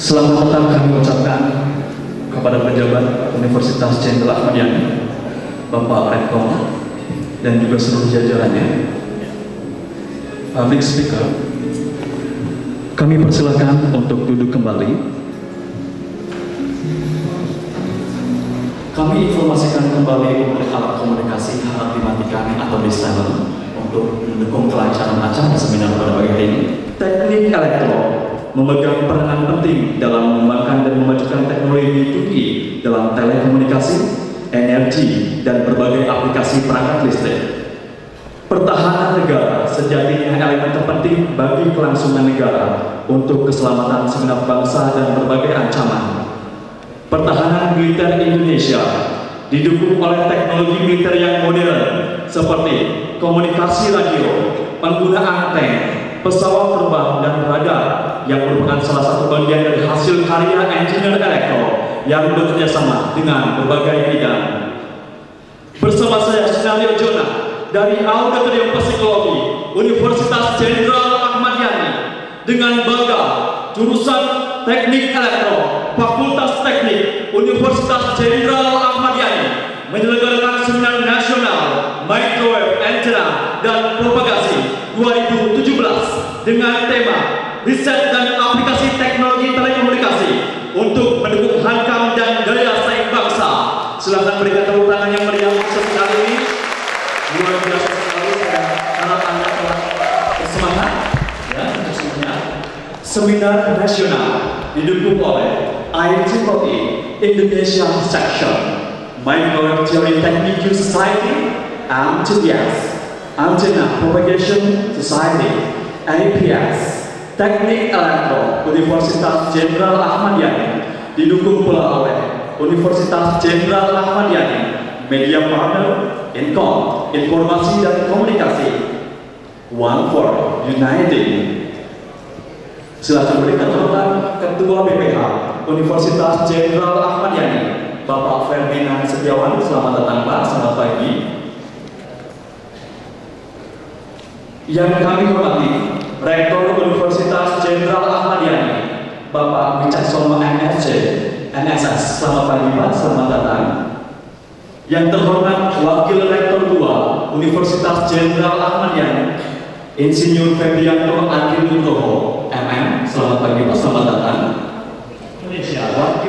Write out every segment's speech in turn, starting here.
Selamat datang kami ucapkan kepada pejabat Universitas Jenderal Ahmad Yani, Bapak Rektor, dan juga seluruh jajarannya. Public speaker, kami persilakan untuk duduk kembali. Kami informasikan kembali untuk alat komunikasi harap dimatikan atau di silent untuk mendukung kelancaran acara seminar pada pagi hari ini. Teknik elektro memegang peranan penting dalam mengembangkan dan memajukan teknologi B2B dalam telekomunikasi, energi, dan berbagai aplikasi perangkat listrik. Pertahanan negara sejatinya elemen terpenting bagi kelangsungan negara untuk keselamatan segenap bangsa dan berbagai ancaman. Pertahanan militer Indonesia didukung oleh teknologi militer yang modern seperti komunikasi radio, penggunaan tank, pesawat terbang, dan radar yang merupakan salah satu bagian dari hasil karya engineer elektro yang bekerja sama dengan berbagai bidang. Bersama saya Sunario Jona dari Auditorium Psikologi Universitas Jenderal Ahmad Yani dengan bangga jurusan Teknik Elektro Fakultas Teknik Universitas Jenderal Ahmad Yani menyelenggarakan seminar nasional Microwave Antenna dan Propagasi 2017 dengan tema Riset dan Aplikasi Teknologi Telekomunikasi untuk mendukung hankam dan daya saing bangsa. Silakan berikan tepuk tangan yang meriah untuk seminar ini. Luar biasa sekali, saya harap Anda telah bersemangat ya untuk seminar. Seminar nasional didukung oleh IEEE Indonesia Section, Microwave Theory Technique Society, MTPS, Antenna Propagation Society, APS, Teknik Elektro Universitas Jenderal Ahmad Yani, didukung pula oleh Universitas Jenderal Ahmad Yani, Media Partner, Incom, Informasi dan Komunikasi, One for United. Silakan berikan tepuk Ketua BPH Universitas Jenderal Ahmad Yani, Bapak Ferdinand Setiawan. Selamat datang Pak, selamat pagi. Yang kami hormati Rektor Universitas Jenderal Ahmad Yani, Bapak Wicaksono MSc, NSS. Selamat pagi Pak, selamat datang. Yang terhormat Wakil Rektor 2 Universitas Jenderal Ahmad Yani, Insinyur Febrianto Andi Nugroho, MM. Selamat pagi Pak, selamat datang. Indonesia,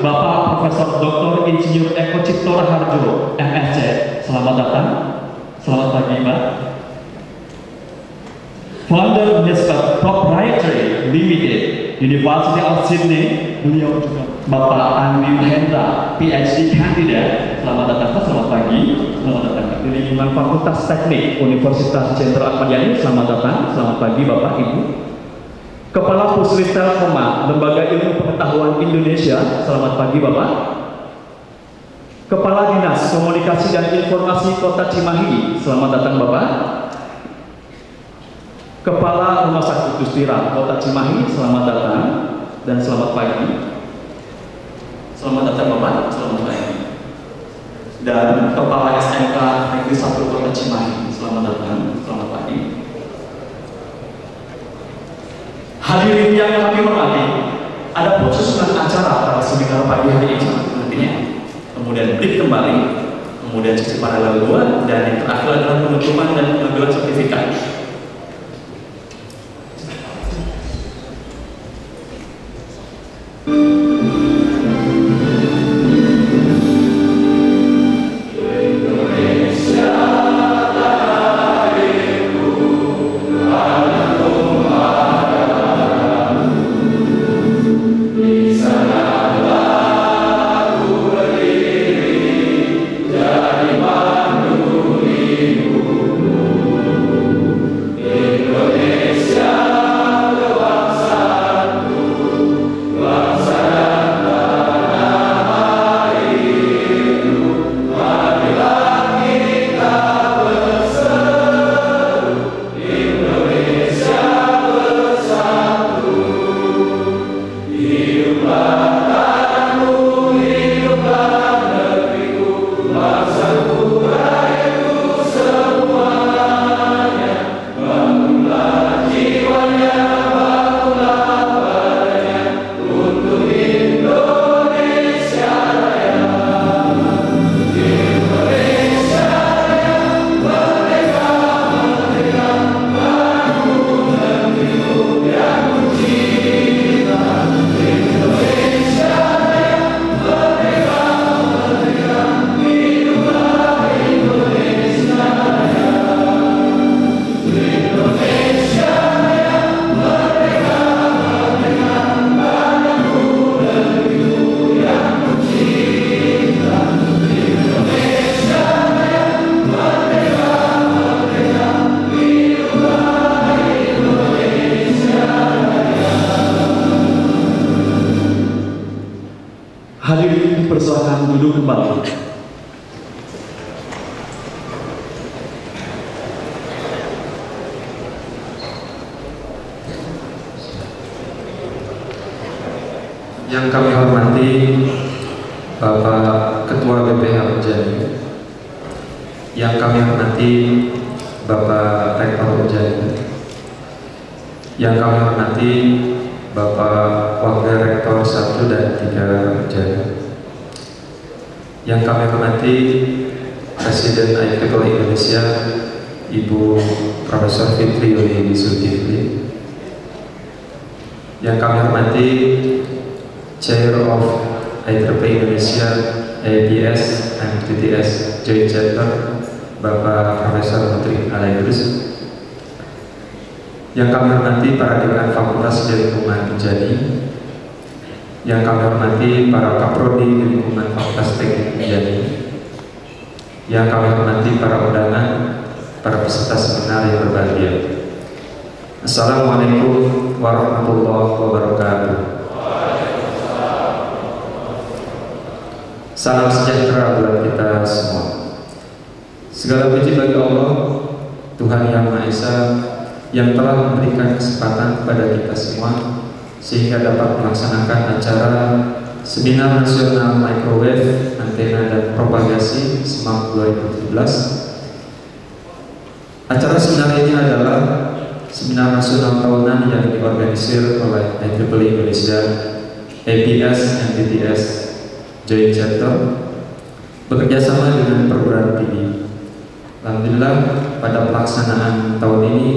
Bapak Profesor Dr. Insinyur Eko Cipto Raharjo, MSc. Selamat datang. Selamat pagi Pak. Founder Nescat Proprietary Limited, University of Sydney, beliau juga Bapak Andi Mahendra, PhD candidate. Selamat datang Pak, selamat pagi. Selamat datang di lingkungan Fakultas Teknik Universitas Jenderal Ahmad Yani. Selamat datang, selamat pagi Bapak Ibu. Kepala Puslitel Koma, Lembaga Ilmu Pengetahuan Indonesia. Selamat pagi Bapak. Kepala Dinas Komunikasi dan Informasi Kota Cimahi. Selamat datang Bapak. Kepala Rumah Sakit Justira Kota Cimahi, selamat datang dan selamat pagi. Selamat datang Bapak, selamat pagi. Dan Kepala SMK Negeri 1 Kota Cimahi, selamat datang, selamat pagi. Hadirin yang kami hormati, ada susunan acara pada seminar pagi hari ini nantinya. Kemudian break kembali, kemudian sesi paralel 2, dan yang terakhir adalah penutupan dan pengambilan sertifikat. kembali. Yang kami hormati Bapak Ketua BPH Unjani, yang kami hormati Bapak Rektor Unjani, yang kami hormati Bapak Wakil Rektor 1 dan 3 Unjani, yang kami hormati Presiden IPKL Indonesia Ibu Profesor Fitri Zulkifli, yang kami hormati Chair of IEEE Indonesia ABS and TTS Joint Chapter Bapak Profesor Putri Alaidrus, yang kami hormati para dekan Fakultas di lingkungan Unjani, yang kami hormati para kaprodi di lingkungan Fakultas Teknik Unjani, yang kami hormati para undangan, para peserta seminar yang berbahagia. Assalamualaikum warahmatullahi wabarakatuh. Salam sejahtera buat kita semua. Segala puji bagi Allah, Tuhan Yang Maha Esa, yang telah memberikan kesempatan kepada kita semua sehingga dapat melaksanakan acara Seminar Nasional Microwave, Antena dan Propagasi SMAP 2017. Acara seminar ini adalah seminar nasional tahunan yang diorganisir oleh IEEE Indonesia ABS and TTS Joint Chapter bekerjasama dengan perguruan tinggi. Alhamdulillah pada pelaksanaan tahun ini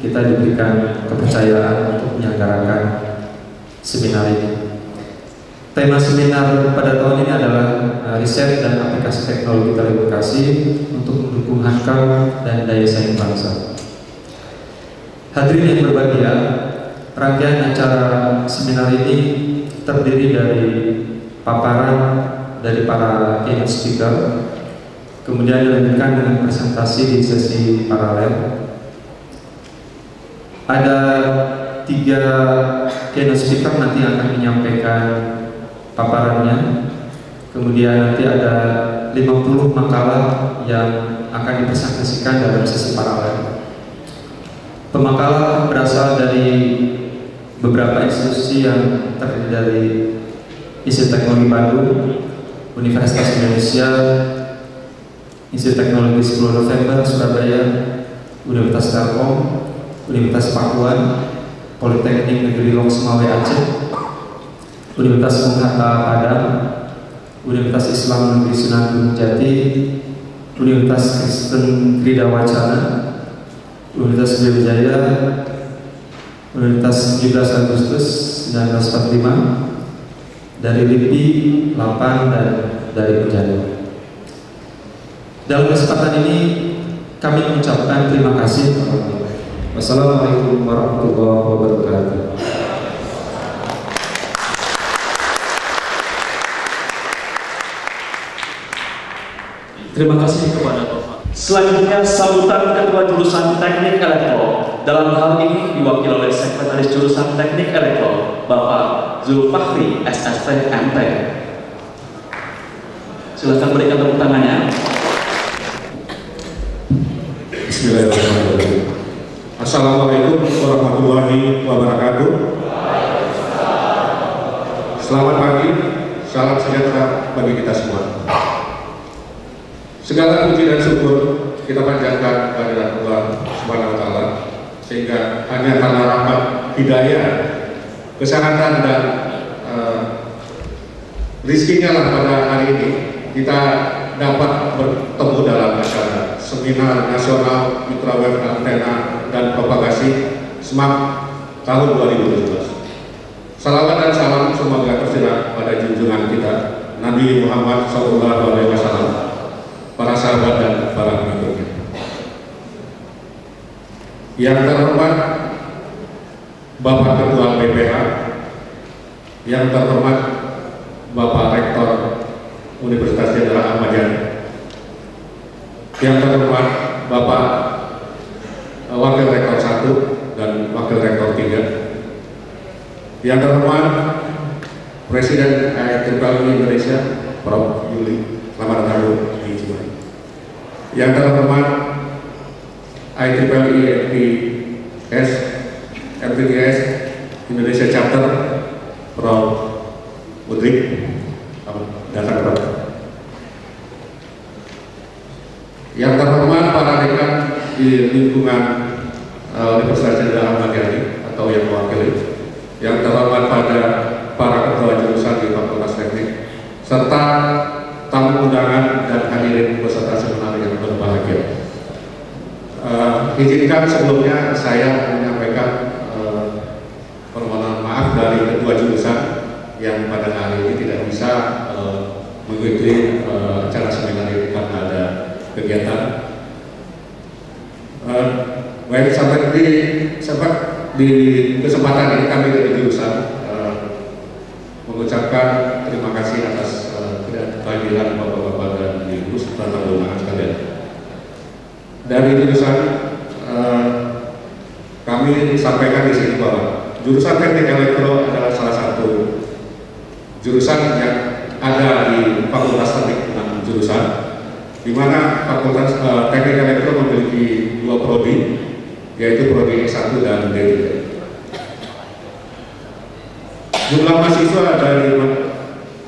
kita diberikan kepercayaan untuk menyelenggarakan seminar ini. Tema seminar pada tahun ini adalah riset dan aplikasi teknologi telekomunikasi untuk mendukung hankam dan daya saing bangsa. Hadirin yang berbahagia, rangkaian acara seminar ini terdiri dari paparan dari para keynote speaker, kemudian dilanjutkan dengan presentasi di sesi paralel. Ada 3 keynote speaker nanti akan menyampaikan paparannya, kemudian nanti ada 50 makalah yang akan dipresentasikan dalam sesi paralel. Pemakalah berasal dari beberapa institusi yang terdiri dari Institut Teknologi Bandung, Universitas Indonesia, Institut Teknologi 10 November Surabaya, Universitas Telkom, Universitas Pakuan, Politeknik Negeri Long Sumawe Aceh, Universitas Bung Hatta Padang, Universitas Islam Negeri Sunan Gunung Jati, Universitas Kristen Krida Wacana, Universitas Brawijaya, Universitas 17 Agustus 1945, dari LIPI 8 dan dari Unjani. Dalam kesempatan ini kami mengucapkan terima kasih. Wassalamualaikum warahmatullahi wabarakatuh. Terima kasih kepada Bapak. Selanjutnya sambutan Ketua Jurusan Teknik Elektro. Dalam hal ini diwakili oleh Sekretaris Jurusan Teknik Elektro, Bapak Zulfahri SST MT. Silakan berikan tepuk tangannya. Bismillahirrahmanirrahim. Assalamualaikum warahmatullahi wabarakatuh. Selamat pagi, salam sejahtera bagi kita semua. Segala puji dan syukur kita panjatkan kepada Allah Subhanahu wa Ta'ala, sehingga hanya karena rahmat hidayah, kesehatan dan rizkinya lah pada hari ini kita dapat bertemu dalam acara Seminar Nasional Microwave Antena dan Propagasi SMAP tahun 2017. Salawat dan salam semoga tercurah pada junjungan kita Nabi Muhammad SAW, para sahabat dan para pengikutnya. Yang terhormat Bapak Ketua BPH, yang terhormat Bapak Rektor Universitas Jenderal Ahmad Yani, yang terhormat Bapak Wakil Rektor 1 dan Wakil Rektor 3, yang terhormat Presiden IEEE Indonesia Prof. Yuli Martaru di Cimahi. Yang terhormat IEEE FPS MTTS Indonesia Chapter Prof. Mudrik datang Prof. Yang terhormat para dekan di lingkungan Universitas Jenderal Ahmad Yani atau yang mewakili, yang terhormat pada para ketua jurusan di Fakultas Teknik, serta tamu undangan dan hadirin peserta seminar yang berbahagia. Izinkan sebelumnya saya menyampaikan permohonan maaf dari ketua jurusan yang pada hari ini tidak bisa mengikuti acara seminar ini karena ada kegiatan. Baik, sampai di kesempatan ini kami dari jurusan mengucapkan terima kasih atas kehadiran Bapak-Bapak dan Ibu serta tamu undangan sekalian. Dari jurusan kami sampaikan di sini bahwa jurusan Teknik Elektro adalah salah satu jurusan yang ada di Fakultas Teknik dan jurusan, di mana Fakultas Teknik Elektro memiliki dua prodi, yaitu prodi S1 dan D3. Jumlah mahasiswa dari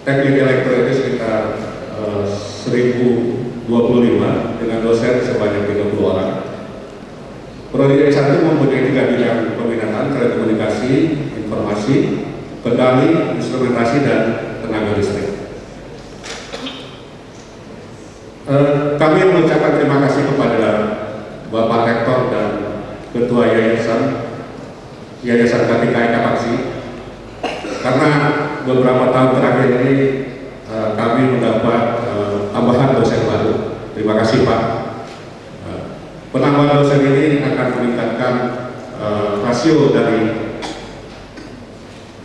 Teknik Elektro itu sekitar 1.025 dengan dosen sebanyak 30 orang. Prodi S1 mempunyai 3 bidang peminatan: telekomunikasi, informasi, kendali, instrumentasi, dan tenaga listrik. Kami mengucapkan terima kasih kepada Bapak Rektor dan Ketua Yayasan KTKI Kapaksi, karena beberapa tahun terakhir ini kami mendapat tambahan dosen baru. Terima kasih Pak. Penambahan dosen ini akan meningkatkan rasio dari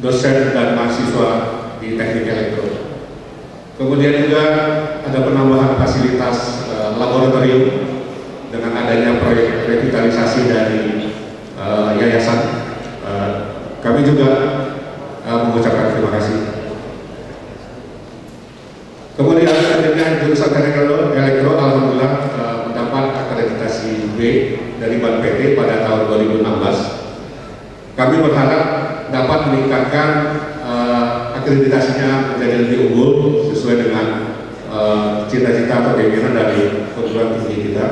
dosen dan mahasiswa di Teknik Elektro. Kemudian juga ada penambahan fasilitas laboratorium dengan adanya proyek revitalisasi dari yayasan. Kami juga mengucapkan terima kasih. Kemudian adanya jurusan Teknik Elektro alhamdulillah mendapat akreditasi B dari Ban PT pada tahun 2016. Kami berharap dapat meningkatkan akreditasinya menjadi lebih unggul sesuai dengan cita-cita atau keinginan dari perguruan tinggi kita.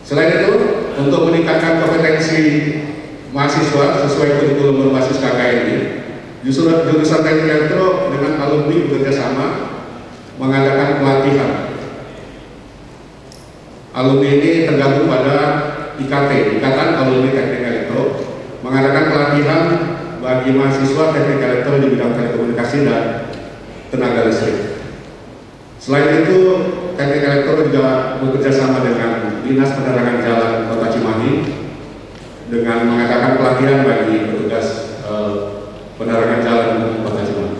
Selain itu, untuk meningkatkan kompetensi mahasiswa sesuai kurikulum berbasis KKN, jurusan Teknik Elektro dengan alumni bekerja sama mengadakan pelatihan. Alumni ini tergabung pada IKT, Ikatan Alumni Teknik Elektro, mengadakan pelatihan bagi mahasiswa Teknik Elektro di bidang telekomunikasi dan tenaga listrik. Selain itu, Teknik Elektro juga bekerja sama dengan Dinas Penerangan Jalan Kota Cimahi dengan mengadakan pelatihan bagi petugas penerangan jalan di Kota Cimahi.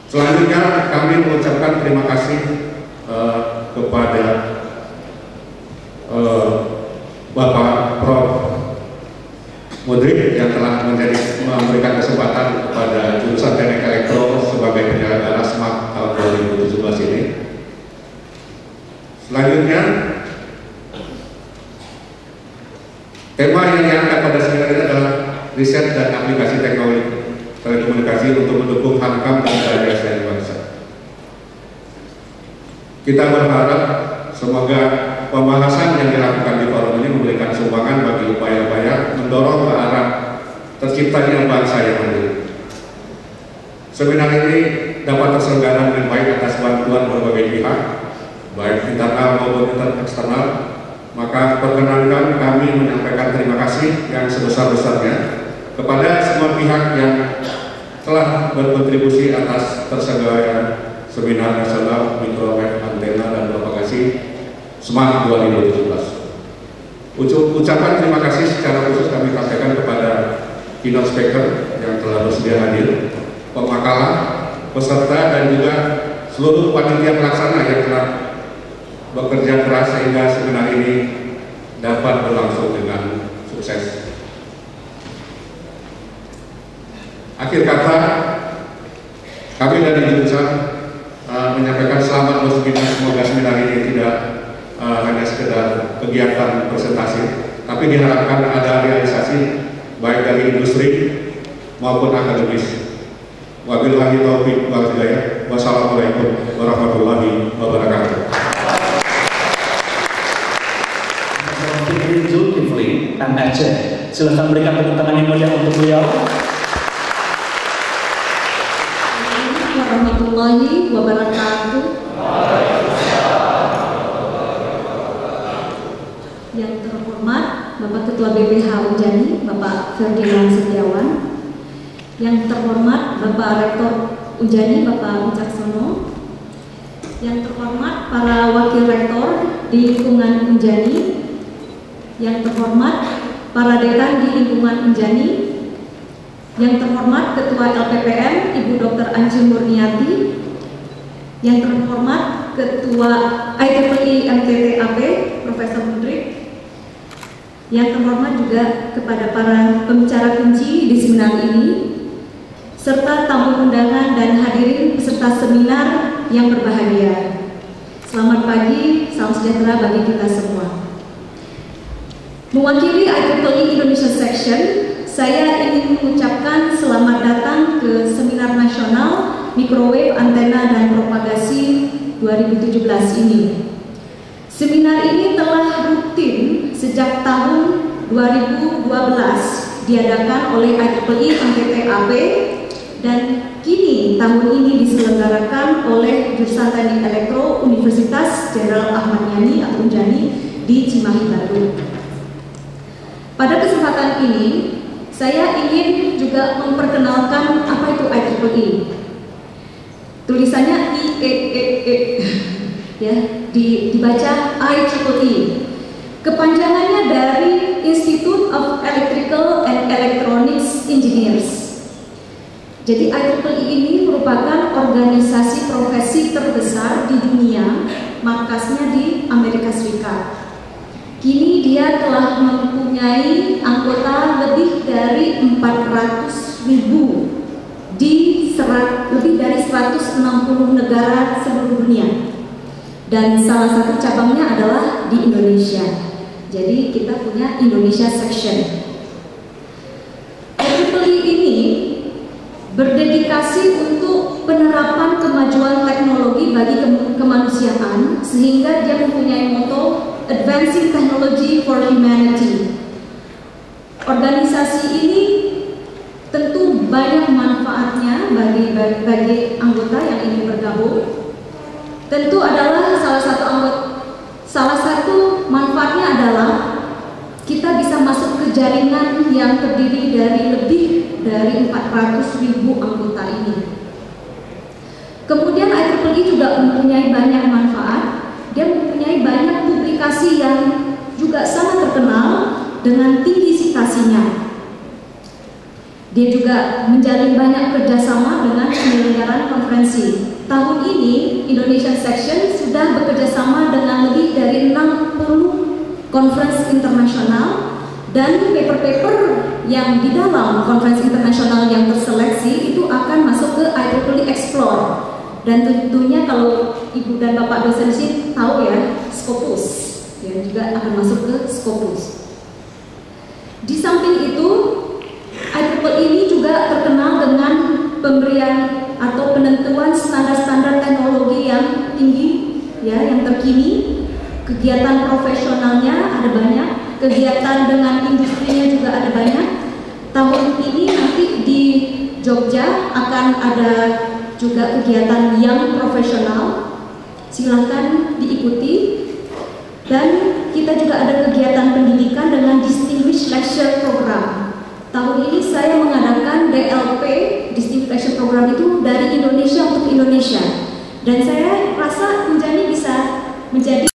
Selanjutnya kami mengucapkan terima kasih kepada Bapak Prof. Mudrik yang telah memberikan kesempatan kepada jurusan Teknik Elektro sebagai penyelenggara SMAK tahun 2017 ini. Selanjutnya, tema yang diangkat pada seminar ini adalah riset dan aplikasi teknologi telekomunikasi untuk mendukung hankam dan daya saing bangsa. Kita berharap semoga pembahasan yang dilakukan di forum ini memberikan sumbangan bagi upaya-upaya mendorong ke arah terciptanya bangsa yang mandiri. Seminar ini dapat terselenggara dengan baik atas bantuan berbagai pihak, baik internal maupun eksternal. Maka perkenankan kami menyampaikan terima kasih yang sebesar-besarnya kepada semua pihak yang telah berkontribusi atas terselenggaranya Seminar Nasional Microwave Antena dan Propagasi SMAK 2017. Ucapan terima kasih secara khusus kami sampaikan kepada keynote speaker yang telah bersedia hadir, pemakalah, peserta, dan juga seluruh panitia pelaksana yang telah bekerja keras sehingga seminar ini dapat berlangsung dengan sukses. Akhir kata, kami dari jurusan menyampaikan selamat buat seminar. Semoga seminar ini tidak hanya sekedar kegiatan presentasi, tapi diharapkan ada realisasi baik dari industri maupun akademis. Wabillahi taufiq wal hidayah. Wassalamualaikum warahmatullahi wabarakatuh. Zulkifli MHC, silakan berikan tepuk tangan yang mulia untuk beliau. Warahmatullahi wabarakatuh. Yang terhormat Bapak Ketua BPH Unjani, Bapak Ferdinand Setiawan. Yang terhormat Bapak Rektor Unjani, Bapak Wicaksono. Yang terhormat para Wakil Rektor di lingkungan Unjani. Yang terhormat para Dekan di lingkungan Unjani. Yang terhormat Ketua LPPM Ibu Dr. Anci Murniati. Yang terhormat Ketua IEEE MTTAP Profesor Mudrik. Yang terhormat juga kepada para pembicara kunci di seminar ini, serta tamu undangan dan hadirin peserta seminar yang berbahagia. Selamat pagi, salam sejahtera bagi kita semua. Mewakili IEEE Indonesia Section, saya ingin mengucapkan selamat datang ke Seminar Nasional Microwave Antena dan Propagasi 2017 ini. Seminar ini telah rutin sejak tahun 2012 diadakan oleh IEEE MTTAP dan kini tahun ini diselenggarakan oleh Jurusan Teknik Elektro Universitas Jenderal Ahmad Yani atau Unjani di Cimahi, Bandung. Pada kesempatan ini, saya ingin juga memperkenalkan apa itu IEEE. Tulisannya IEEE, ya, dibaca IEEE. Kepanjangannya dari Institute of Electrical and Electronics Engineers. Jadi IEEE ini merupakan organisasi profesi terbesar di dunia, markasnya di Amerika Serikat. Kini dia telah mempunyai anggota lebih dari 400.000 di lebih dari 160 negara seluruh dunia. Dan salah satu cabangnya adalah di Indonesia. Jadi kita punya Indonesia Section. IEEE ini berdedikasi untuk penerapan kemajuan teknologi bagi kemanusiaan, sehingga dia mempunyai motto Advancing Technology for Humanity. Organisasi ini tentu banyak manfaatnya bagi anggota yang ingin bergabung. Tentu adalah salah satu manfaatnya adalah kita bisa masuk ke jaringan yang terdiri dari lebih dari 400.000 anggota ini. Kemudian IEEE juga mempunyai banyak manfaat. Dia mempunyai banyak publikasi yang juga sangat terkenal dengan tinggi citasinya. Dia juga menjalin banyak kerjasama dengan penyelenggaraan konferensi. Tahun ini Indonesian Section sudah bekerjasama dengan lebih dari 60 konferensi internasional, dan paper-paper yang di dalam konferensi internasional yang terseleksi itu akan masuk ke IEEE Explore. Dan tentunya kalau Ibu dan Bapak dosen sih tahu ya, Scopus yang juga akan masuk ke Scopus. Di samping itu, IEEE ini juga terkenal dengan pemberian atau penentuan standar-standar teknologi yang tinggi, ya, yang terkini. Kegiatan profesionalnya ada banyak, kegiatan dengan industrinya juga ada banyak. Tahun ini nanti di Jogja akan ada juga kegiatan yang profesional, silahkan diikuti. Dan kita juga ada kegiatan pendidikan dengan Distinguished Lecture Program. Tahun ini saya mengadakan DLP, Distinguished Lecture Program itu dari Indonesia untuk Indonesia. Dan saya rasa Unjani bisa menjadi